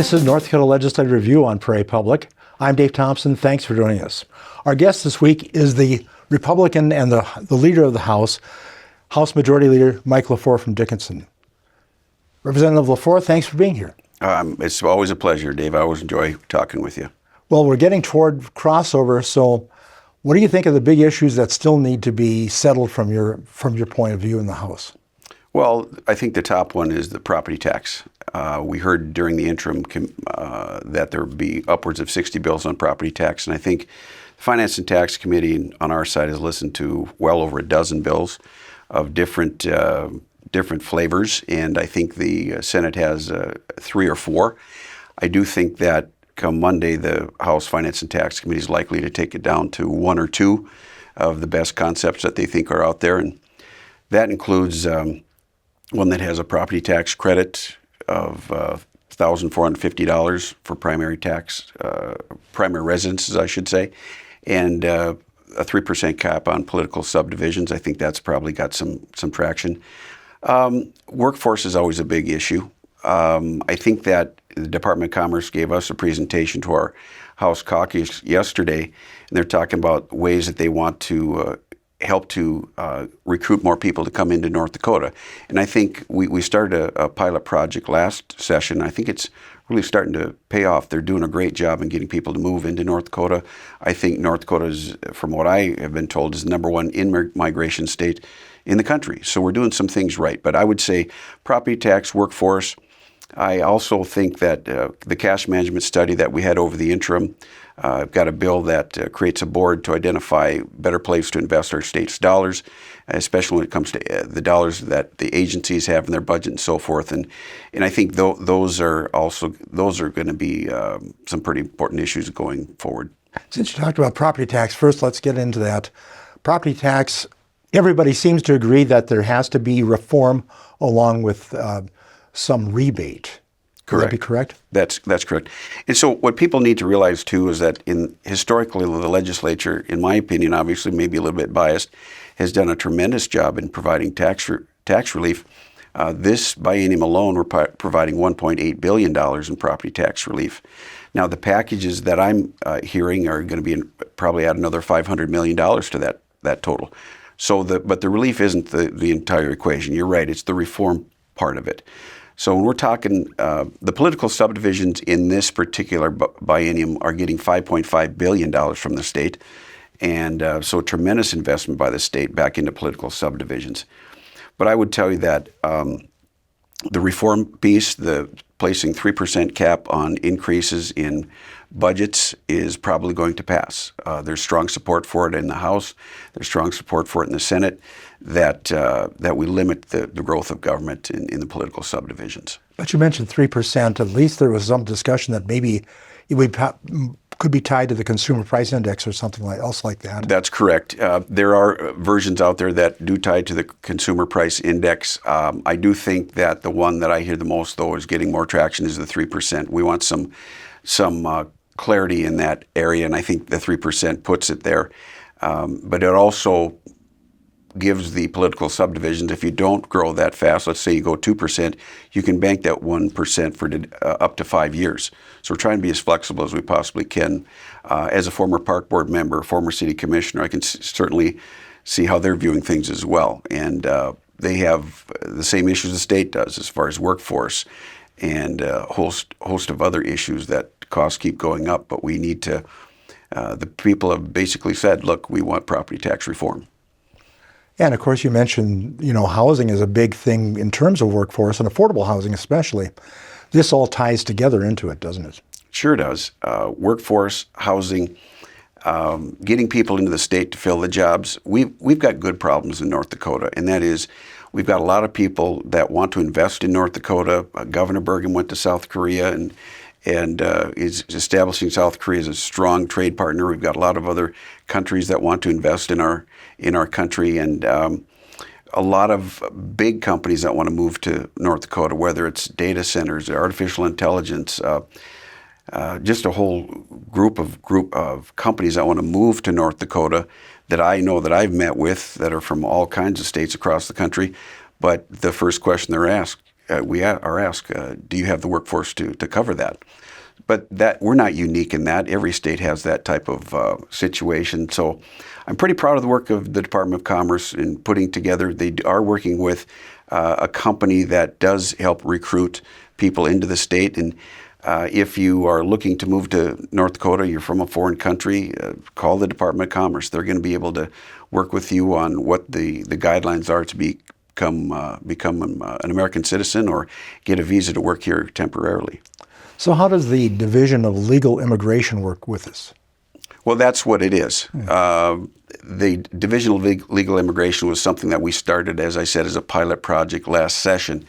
This is North Dakota Legislative Review on Prairie Public. I'm Dave Thompson. Thanks for joining us. Our guest this week is the Republican and the leader of the House Majority Leader Mike LaFleur from Dickinson. Representative LaFleur, thanks for being here. It's always a pleasure, Dave. I always enjoy talking with you. Well, we're getting toward crossover, so what do you think of the big issues that still need to be settled from your point of view in the House? Well, I think the top one is the property tax. We heard during the interim that there would be upwards of 60 bills on property tax, and I think the Finance and Tax Committee on our side has listened to well over a dozen bills of different flavors, and I think the Senate has 3 or 4. I do think that come Monday, the House Finance and Tax Committee is likely to take it down to 1 or 2 of the best concepts that they think are out there, and that includes one that has a property tax credit of $1,450 for primary residences, I should say, and a 3% cap on political subdivisions. I think that's probably got some traction. Workforce is always a big issue. I think that the Department of Commerce gave us a presentation to our House caucus yesterday, and they're talking about ways that they want to help to recruit more people to come into North Dakota. And I think we started a pilot project last session. I think it's really starting to pay off. They're doing a great job in getting people to move into North Dakota. I think North Dakota is, from what I have been told, is the #1 in-migration state in the country. So we're doing some things right. But I would say property tax, workforce. I also think that the cash management study that we had over the interim, got a bill that creates a board to identify better place to invest our state's dollars, especially when it comes to the dollars that the agencies have in their budget and so forth. And I think those are going to be some pretty important issues going forward. Since you talked about property tax, first let's get into that. Property tax, everybody seems to agree that there has to be reform along with some rebate. Would that be correct? That's correct. And so what people need to realize too is that historically the legislature, in my opinion, obviously maybe a little bit biased, has done a tremendous job in providing tax relief. This biennium alone, we're providing $1.8 billion in property tax relief. Now the packages that I'm hearing are going to be probably add another $500 million to that total. So but the relief isn't the entire equation. You're right, it's the reform part of it. So when we're talking, the political subdivisions in this particular biennium are getting $5.5 billion from the state, and so a tremendous investment by the state back into political subdivisions. But I would tell you that the reform piece, the placing 3% cap on increases in budgets is probably going to pass. There's strong support for it in the House. There's strong support for it in the Senate that we limit the growth of government in the political subdivisions. But you mentioned 3%. At least there was some discussion that maybe it could be tied to the Consumer Price Index or something else like that. That's correct. There are versions out there that do tie to the Consumer Price Index. I do think that the one that I hear the most, though, is getting more traction is the 3%. We want some clarity in that area, and I think the 3% puts it there. But it also gives the political subdivisions, if you don't grow that fast, let's say you go 2%, you can bank that 1% for up to 5 years. So we're trying to be as flexible as we possibly can. As a former park board member, former city commissioner, I can certainly see how they're viewing things as well. And they have the same issues the state does as far as workforce and a host of other issues that costs keep going up. But we need to, the people have basically said, look, we want property tax reform. And of course, you mentioned, housing is a big thing in terms of workforce and affordable housing especially. This all ties together into it, doesn't it? Sure does. Workforce, housing, getting people into the state to fill the jobs. We've got good problems in North Dakota, and that is we've got a lot of people that want to invest in North Dakota. Governor Bergen went to South Korea and is establishing South Korea as a strong trade partner. We've got a lot of other countries that want to invest in our country, and a lot of big companies that want to move to North Dakota, whether it's data centers, artificial intelligence, just a whole group of companies that want to move to North Dakota that I know that I've met with that are from all kinds of states across the country. But the first question they're asked are asked, do you have the workforce to cover that? But that we're not unique in that. Every state has that type of situation. So I'm pretty proud of the work of the Department of Commerce in putting together. They are working with a company that does help recruit people into the state. And if you are looking to move to North Dakota, you're from a foreign country, call the Department of Commerce. They're going to be able to work with you on what the guidelines are to become an American citizen or get a visa to work here temporarily. So how does the Division of Legal Immigration work with this? Well, that's what it is. The Division of Legal Immigration was something that we started, as I said, as a pilot project last session.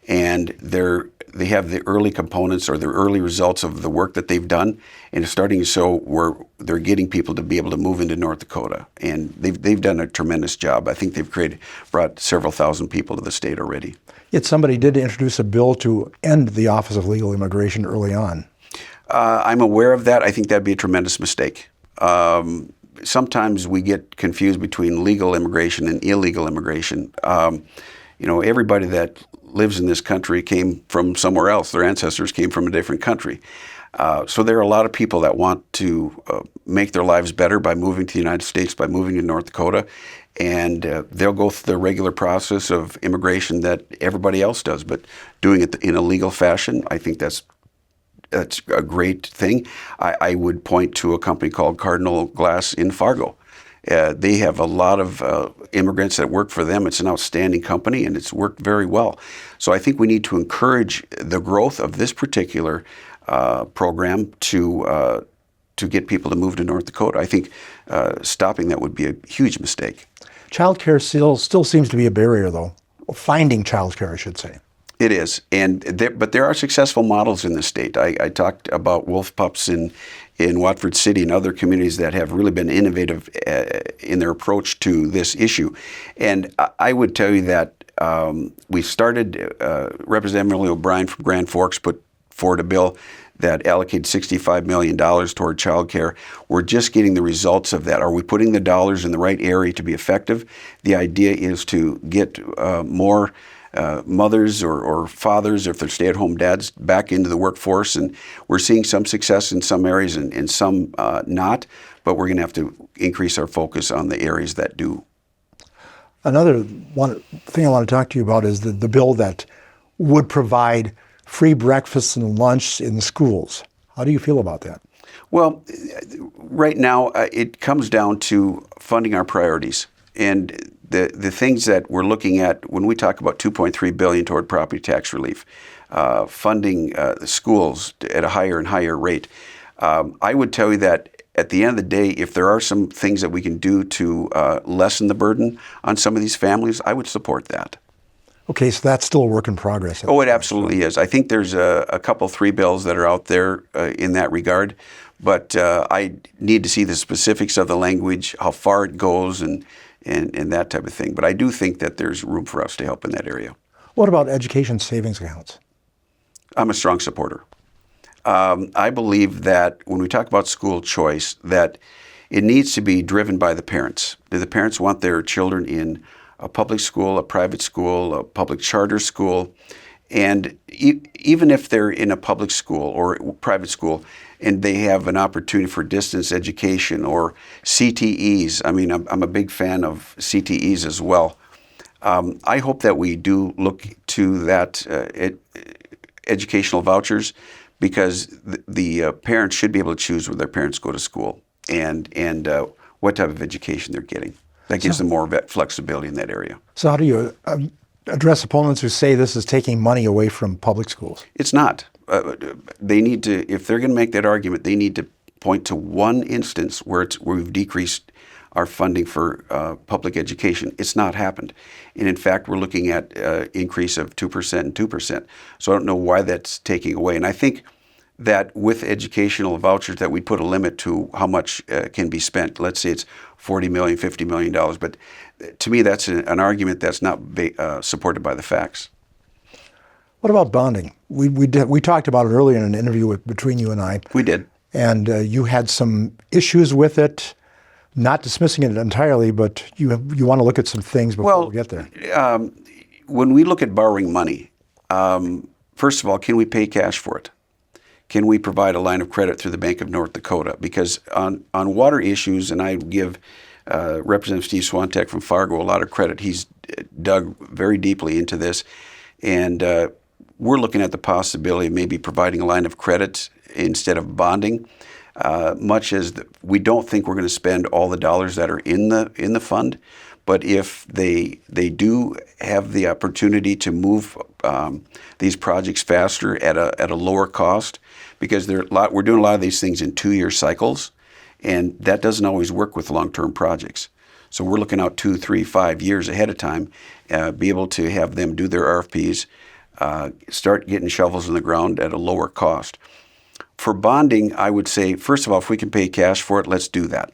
And they have the early components or the early results of the work that they've done, and it's starting to show where they're getting people to be able to move into North Dakota. And they've done a tremendous job. I think they've brought several thousand people to the state already. Yet somebody did introduce a bill to end the Office of Legal Immigration early on. I'm aware of that. I think that'd be a tremendous mistake. Sometimes we get confused between legal immigration and illegal immigration. Everybody that lives in this country came from somewhere else. Their ancestors came from a different country. So there are a lot of people that want to make their lives better by moving to the United States, by moving to North Dakota, and they'll go through the regular process of immigration that everybody else does, but doing it in a legal fashion, I think that's a great thing. I would point to a company called Cardinal Glass in Fargo. They have a lot of immigrants that work for them. It's an outstanding company, and it's worked very well. So I think we need to encourage the growth of this particular program to get people to move to North Dakota. I think stopping that would be a huge mistake. Child care still seems to be a barrier, though. Finding child care, I should say. It is, but there are successful models in the state. I talked about Wolf Pups in Watford City and other communities that have really been innovative in their approach to this issue. And I would tell you that we started, Representative Emily O'Brien from Grand Forks put forward a bill that allocated $65 million toward child care. We're just getting the results of that. Are we putting the dollars in the right area to be effective? The idea is to get more mothers or fathers, if they're stay-at-home dads, back into the workforce. And we're seeing some success in some areas and some not, but we're going to have to increase our focus on the areas that do. Another thing I want to talk to you about is the bill that would provide free breakfast and lunch in schools. How do you feel about that? Well, right now it comes down to funding our priorities. And the things that we're looking at when we talk about $2.3 billion toward property tax relief, funding the schools at a higher and higher rate, I would tell you that at the end of the day, if there are some things that we can do to lessen the burden on some of these families, I would support that. Okay, so that's still a work in progress. Oh, it absolutely is. I think there's a couple, 3 bills that are out there in that regard, but I need to see the specifics of the language, how far it goes, and that type of thing. But I do think that there's room for us to help in that area. What about education savings accounts? I'm a strong supporter. I believe that when we talk about school choice, that it needs to be driven by the parents. Do the parents want their children in a public school, a private school, a public charter school? And even if they're in a public school or private school and they have an opportunity for distance education or CTEs, I mean, I'm a big fan of CTEs as well. I hope that we do look to that educational vouchers, because the parents should be able to choose where their parents go to school and what type of education they're getting. That gives them more flexibility in that area. So how do you address opponents who say this is taking money away from public schools? It's not. They need to, if they're going to make that argument, they need to point to one instance where we've decreased our funding for public education. It's not happened. And in fact, we're looking at increase of 2% and 2%. So I don't know why that's taking away. And I think that with educational vouchers that we put a limit to how much can be spent. Let's say it's $40 million, $50 million. But to me, that's an argument that's not supported by the facts. What about bonding? We talked about it earlier in an interview between you and I. We did. And you had some issues with it, not dismissing it entirely, but you want to look at some things before we get there. When we look at borrowing money, First of all, can we pay cash for it? Can we provide a line of credit through the Bank of North Dakota? Because on water issues, and I give Representative Steve Swantek from Fargo a lot of credit. He's dug very deeply into this, and we're looking at the possibility of maybe providing a line of credit instead of bonding. Much as we don't think we're going to spend all the dollars that are in the fund, but if they do have the opportunity to move these projects faster at a lower cost, because we're doing a lot of these things in 2-year cycles, and that doesn't always work with long-term projects. So we're looking out 2, 3, 5 years ahead of time, be able to have them do their RFPs, start getting shovels in the ground at a lower cost. For bonding, I would say, first of all, if we can pay cash for it, let's do that.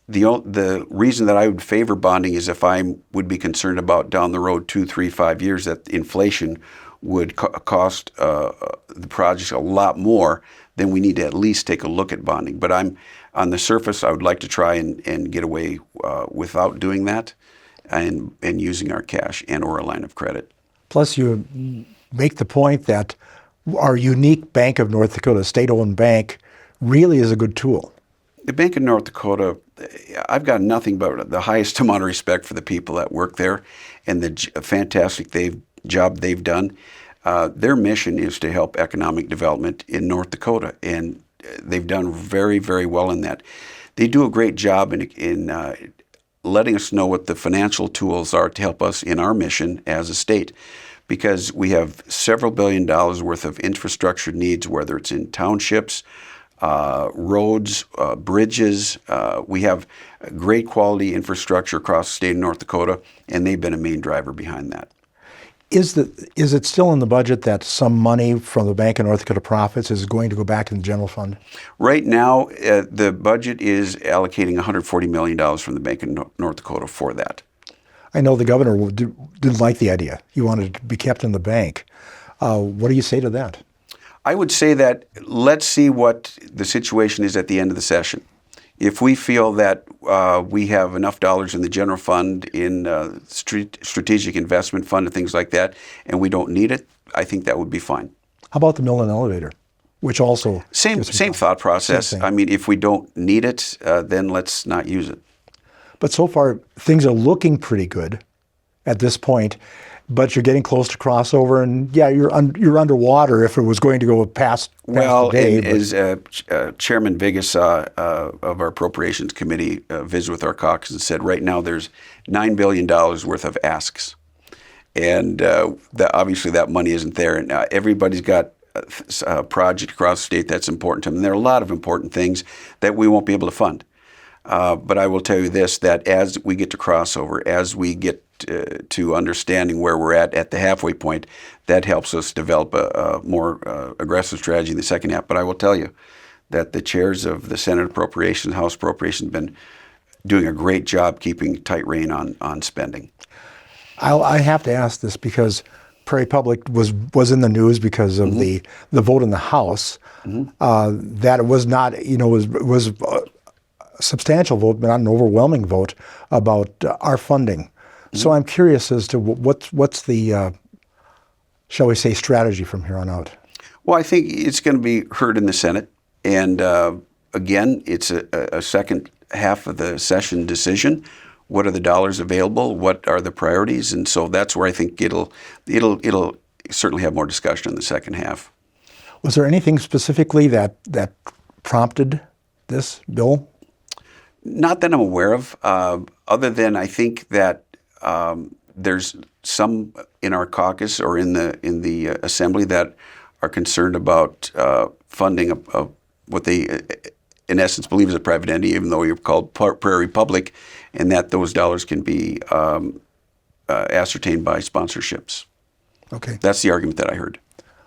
The reason that I would favor bonding is if I would be concerned about down the road 2, 3, 5 years that inflation would cost the projects a lot more, then we need to at least take a look at bonding. But on the surface, I would like to try and get away without doing that and using our cash and or a line of credit. Plus, you make the point that our unique Bank of North Dakota, state-owned bank, really is a good tool. The Bank of North Dakota, I've got nothing but the highest amount of respect for the people that work there and the fantastic job they've done. Their mission is to help economic development in North Dakota, and they've done very, very well in that. They do a great job in letting us know what the financial tools are to help us in our mission as a state, because we have several $billion worth of infrastructure needs, whether it's in townships, roads, bridges. We have great quality infrastructure across the state of North Dakota, and they've been a main driver behind that. Is it still in the budget that some money from the Bank of North Dakota profits is going to go back in the general fund? Right now, the budget is allocating $140 million from the Bank of North Dakota for that. I know the governor didn't like the idea. He wanted it to be kept in the bank. What do you say to that? I would say that let's see what the situation is at the end of the session. If we feel that we have enough dollars in the general fund, in strategic investment fund and things like that, and we don't need it, I think that would be fine. How about the mill and elevator, which also... Same thought process. Same. I mean, if we don't need it, then let's not use it. But so far, things are looking pretty good at this point, but you're getting close to crossover, and yeah, you're underwater if it was going to go past well, the day. As Chairman Vigas of our Appropriations Committee visited with our caucus and said, right now there's $9 billion worth of asks. And obviously that money isn't there. And everybody's got a project across the state that's important to them. And there are a lot of important things that we won't be able to fund. But I will tell you this, that as we get to crossover, as we get to understanding where we're at the halfway point, that helps us develop a more aggressive strategy in the second half. But I will tell you that the chairs of the Senate Appropriations, House Appropriations, have been doing a great job keeping tight rein on spending. I have to ask this because Prairie Public was in the news because of the vote in the House. That it was not, was a substantial vote, but not an overwhelming vote about our funding. So I'm curious as to what's the, shall we say, strategy from here on out? Well, I think it's going to be heard in the Senate. And again, it's a second half of the session decision. What are the dollars available? What are the priorities? And so that's where I think it'll certainly have more discussion in the second half. Was there anything specifically that prompted this bill? Not that I'm aware of, other than I think that there's some in our caucus or in the assembly that are concerned about funding of what they, in essence, believe is a private entity, even though you're called Prairie Public, and that those dollars can be ascertained by sponsorships. Okay. That's the argument that I heard.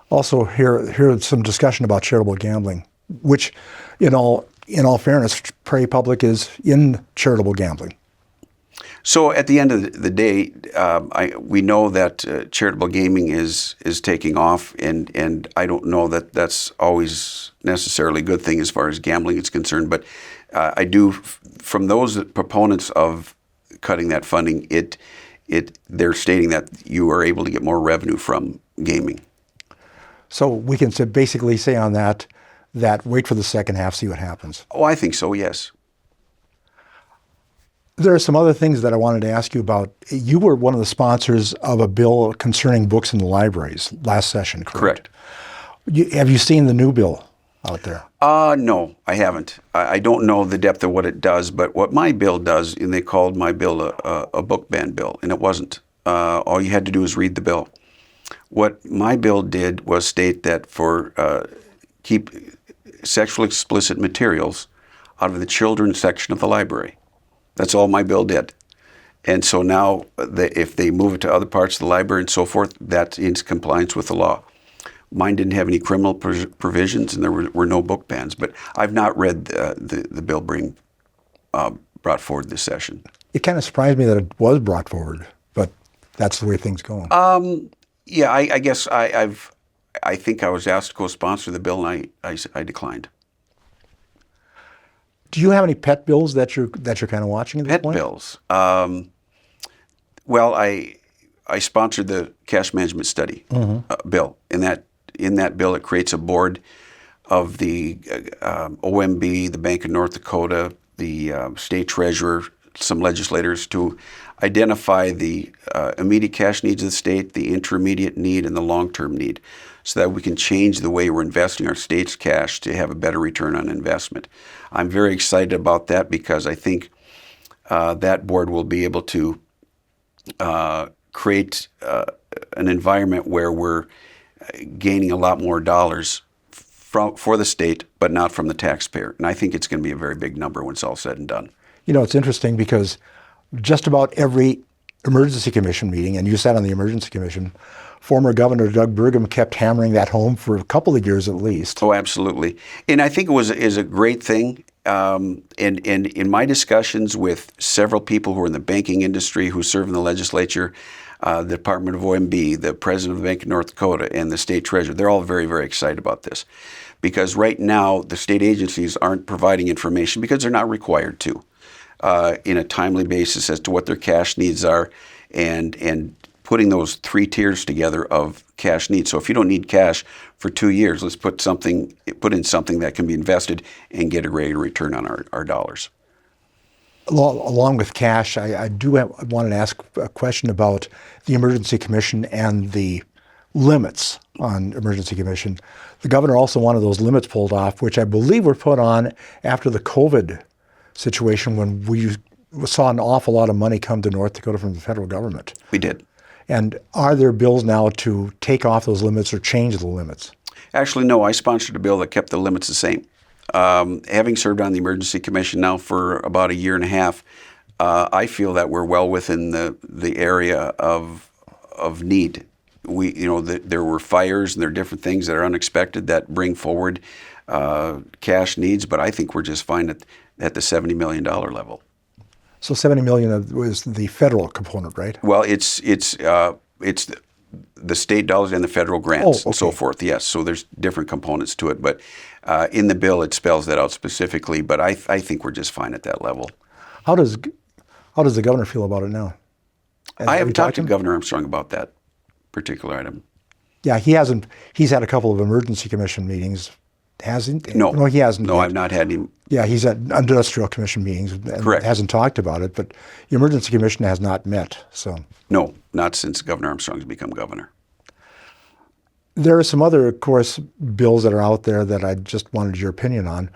Also, here's some discussion about charitable gambling, which, in all fairness, Prairie Public is in charitable gambling. So at the end of the day, we know that charitable gaming is taking off, and I don't know that that's always necessarily a good thing as far as gambling is concerned. But I do, from those proponents of cutting that funding, it they're stating that you are able to get more revenue from gaming. So we can basically say on that wait for the second half, see what happens. Oh, I think so, yes. There are some other things that I wanted to ask you about. You were one of the sponsors of a bill concerning books in the libraries last session, correct? Have you seen the new bill out there? No, I haven't. I don't know the depth of what it does, but what my bill does, and they called my bill a book ban bill, and it wasn't. All you had to do was read the bill. What my bill did was state that keep sexually explicit materials out of the children's section of the library. That's all my bill did. And so now, if they move it to other parts of the library and so forth, that's in compliance with the law. Mine didn't have any criminal provisions, and there were no book bans. But I've not read the bill brought forward this session. It kind of surprised me that it was brought forward, but that's the way things go. Yeah, I guess I think I was asked to co-sponsor the bill, and I declined. Do you have any pet bills that you're kind of watching at this point? Pet bills. Well, I sponsored the cash management study bill. In that bill, it creates a board of the OMB, the Bank of North Dakota, the state treasurer, some legislators to identify the immediate cash needs of the state, the intermediate need, and the long-term need, so that we can change the way we're investing our state's cash to have a better return on investment. I'm very excited about that because I think that board will be able to create an environment where we're gaining a lot more dollars for the state, but not from the taxpayer. And I think it's going to be a very big number when it's all said and done. You know, it's interesting because just about every emergency commission meeting, and you sat on the emergency commission, former Governor Doug Burgum kept hammering that home for a couple of years at least. Oh, absolutely. And I think is a great thing. And in my discussions with several people who are in the banking industry, who serve in the legislature, the Department of OMB, the President of the Bank of North Dakota, and the State Treasurer, they're all very, very excited about this. Because right now, the state agencies aren't providing information because they're not required to in a timely basis as to what their cash needs are, and putting those three tiers together of cash needs. So if you don't need cash for 2 years, let's put in something that can be invested and get a greater return on our dollars. Along with cash, I wanted to ask a question about the Emergency Commission and the limits on Emergency Commission. The governor also wanted those limits pulled off, which I believe were put on after the COVID situation when we saw an awful lot of money come to North Dakota from the federal government. We did. And are there bills now to take off those limits or change the limits? Actually, no. I sponsored a bill that kept the limits the same. Having served on the Emergency Commission now for about a year and a half, I feel that we're well within the area of need. There were fires and there are different things that are unexpected that bring forward cash needs, but I think we're just fine at the $70 million level. So $70 million was the federal component, right? Well, it's the state dollars and the federal grants and so forth. Yes, so there's different components to it, but in the bill it spells that out specifically. But I think we're just fine at that level. How does the governor feel about it now? I haven't talked to Governor Armstrong about that particular item. Yeah, he hasn't. He's had a couple of emergency commission meetings. Hasn't? No, he hasn't. No, I've not had any. Yeah, he's at industrial commission meetings. And correct. Hasn't talked about it, but the emergency commission has not met. So no, not since Governor Armstrong's become governor. There are some other, of course, bills that are out there that I just wanted your opinion on.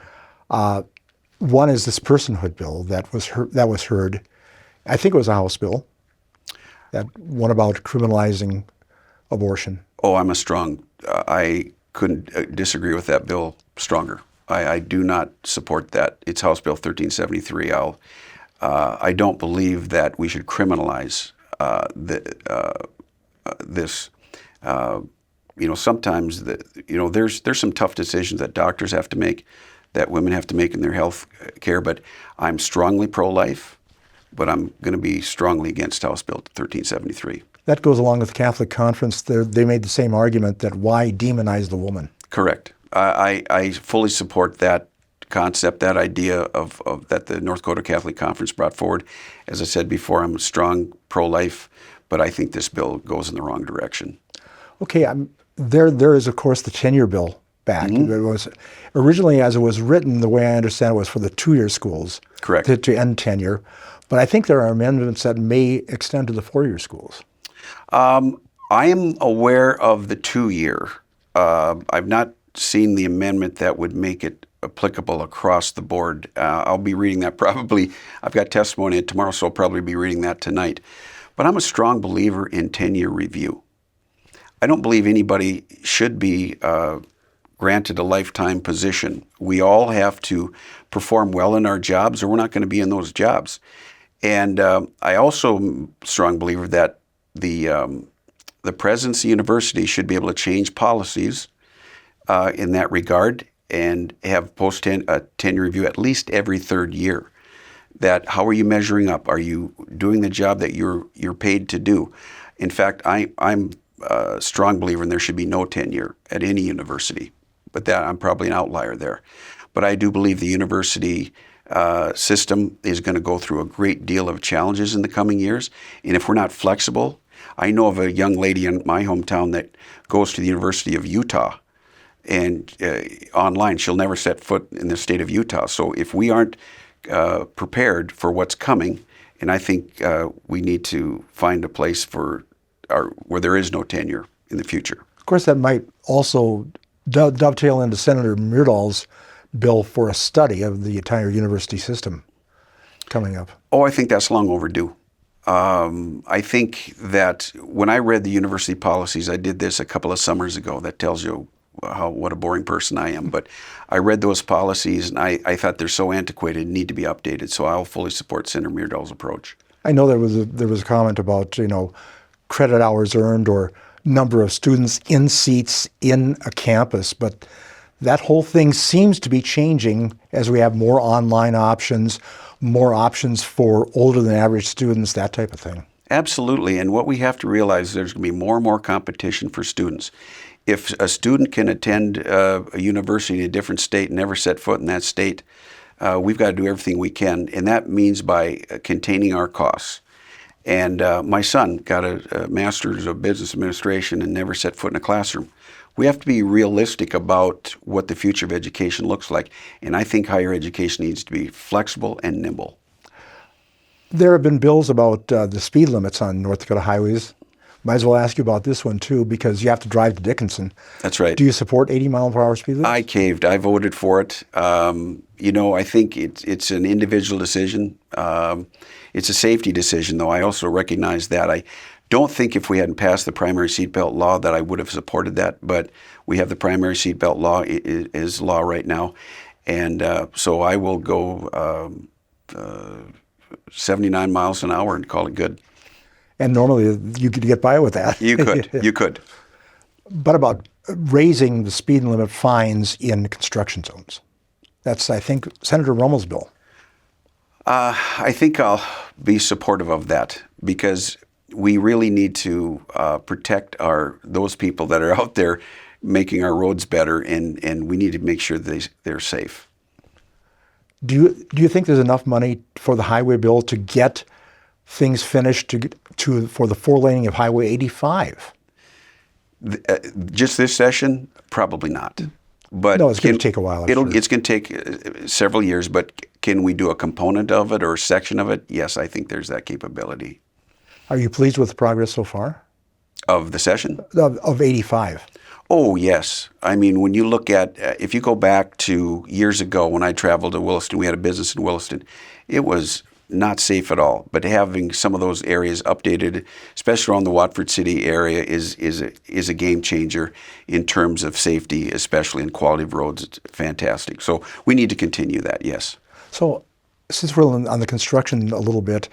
One is this personhood bill that was heard. I think it was a House bill. That one about criminalizing abortion. Oh, I couldn't disagree with that bill stronger. I do not support that. It's House Bill 1373. I don't believe that we should criminalize this. Sometimes there's some tough decisions that doctors have to make, that women have to make in their health care. But I'm strongly pro-life, but I'm going to be strongly against House Bill 1373. That goes along with the Catholic Conference. They made the same argument that why demonize the woman? Correct. I fully support that concept, that idea of that the North Dakota Catholic Conference brought forward. As I said before, I'm a strong pro-life, but I think this bill goes in the wrong direction. Okay, there is, of course, the tenure bill back. It was originally, as it was written, the way I understand it, was for the 2-year schools. Correct. To end tenure. But I think there are amendments that may extend to the 4-year schools. I am aware of the 2-year. I've not seen the amendment that would make it applicable across the board. I'll be reading that probably. I've got testimony tomorrow, so I'll probably be reading that tonight. But I'm a strong believer in 10-year review. I don't believe anybody should be granted a lifetime position. We all have to perform well in our jobs, or we're not going to be in those jobs. And I also am a strong believer that the presidency university should be able to change policies in that regard and have post-tenure review at least every 3rd year. That how are you measuring up? Are you doing the job that you're paid to do? In fact, I'm a strong believer in there should be no tenure at any university, but that I'm probably an outlier there. But I do believe the university system is going to go through a great deal of challenges in the coming years, and if we're not flexible, I know of a young lady in my hometown that goes to the University of Utah, and online she'll never set foot in the state of Utah. So if we aren't prepared for what's coming, and I think we need to find a place for where there is no tenure in the future. Of course, that might also dovetail into Senator Myrdal's bill for a study of the entire university system coming up. Oh, I think that's long overdue. I think that when I read the university policies, I did this a couple of summers ago. That tells you what a boring person I am. But I read those policies, and I thought they're so antiquated and need to be updated. So I'll fully support Senator Myrdal's approach. I know there was a comment about credit hours earned or number of students in seats in a campus, but that whole thing seems to be changing as we have more online options, more options for older than average students, that type of thing. Absolutely. And what we have to realize is there's going to be more and more competition for students. If a student can attend a university in a different state and never set foot in that state, we've got to do everything we can. And that means by containing our costs. And my son got a master's of business administration and never set foot in a classroom. We have to be realistic about what the future of education looks like. And I think higher education needs to be flexible and nimble. There have been bills about the speed limits on North Dakota highways. Might as well ask you about this one too, because you have to drive to Dickinson. That's right. Do you support 80-mile-per-hour speed limits? I caved. I voted for it. I think it's an individual decision. It's a safety decision, though. I also recognize that. I don't think if we hadn't passed the primary seatbelt law that I would have supported that, but we have the primary seatbelt law is law right now. And so I will go 79 miles an hour and call it good. And normally you could get by with that. You could. You could. But about raising the speed limit fines in construction zones. That's, I think, Senator Rommel's bill. I think I'll be supportive of that because we really need to protect those people that are out there making our roads better, and we need to make sure they're safe. Do you think there's enough money for the highway bill to get things finished for the 4-laning of Highway 85? Just this session, probably not. But no, it's going to take a while. It's going to take several years, but can we do a component of it or a section of it? Yes, I think there's that capability. Are you pleased with the progress so far? Of the session? Of 85. Oh, yes. I mean, when you look at, if you go back to years ago when I traveled to Williston, we had a business in Williston, it was not safe at all. But having some of those areas updated, especially around the Watford City area, is a game changer in terms of safety, especially in quality of roads. It's fantastic. So we need to continue that, yes. So since we're on the construction a little bit,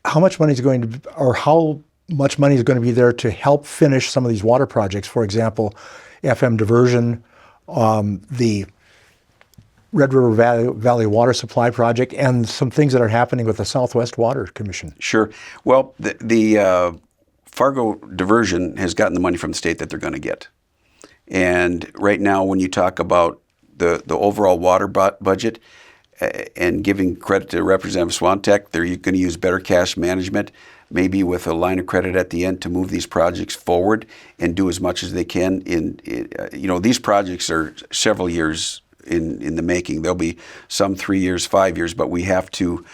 how much money is going to be there to help finish some of these water projects? For example, FM diversion, the Red River Valley Water Supply Project, and some things that are happening with the Southwest Water Commission. Sure. Well, the Fargo diversion has gotten the money from the state that they're going to get. And right now, when you talk about the overall water budget, and giving credit to Representative Swantek, they're going to use better cash management, maybe with a line of credit at the end to move these projects forward and do as much as they can. These projects are several years in the making. There'll be some 3 years, 5 years, but we have to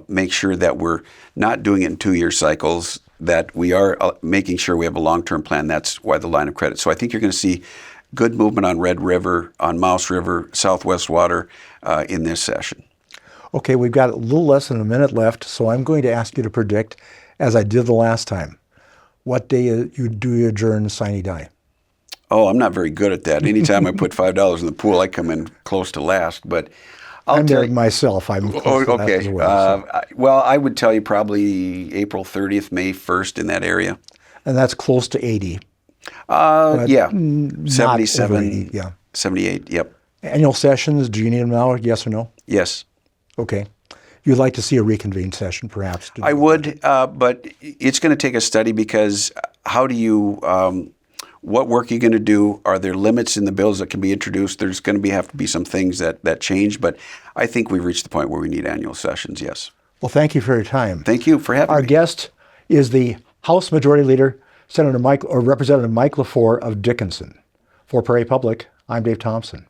make sure that we're not doing it in 2-year cycles, that we are making sure we have a long-term plan. That's why the line of credit. So I think you're going to see good movement on Red River, on Mouse River, Southwest Water in this session. Okay, we've got a little less than a minute left, so I'm going to ask you to predict, as I did the last time, what day you adjourn sine die? Oh, I'm not very good at that. Anytime I put $5 in the pool, I come in close to last. But I'm there myself. I'm close to that as well. Well, I would tell you probably April 30th, May 1st in that area. And that's close to 80. Yeah, Not 77, over 80, yeah. 78, yep. Annual sessions, do you need them now, yes or no? Yes. Okay. You'd like to see a reconvened session, perhaps? I would, but it's going to take a study, because how do you, what work are you going to do? Are there limits in the bills that can be introduced? There's going to have to be some things that change, but I think we've reached the point where we need annual sessions, yes. Well, thank you for your time. Thank you for having me. Our guest is the House Majority Leader, Representative Mike LaFour of Dickinson. For Prairie Public, I'm Dave Thompson.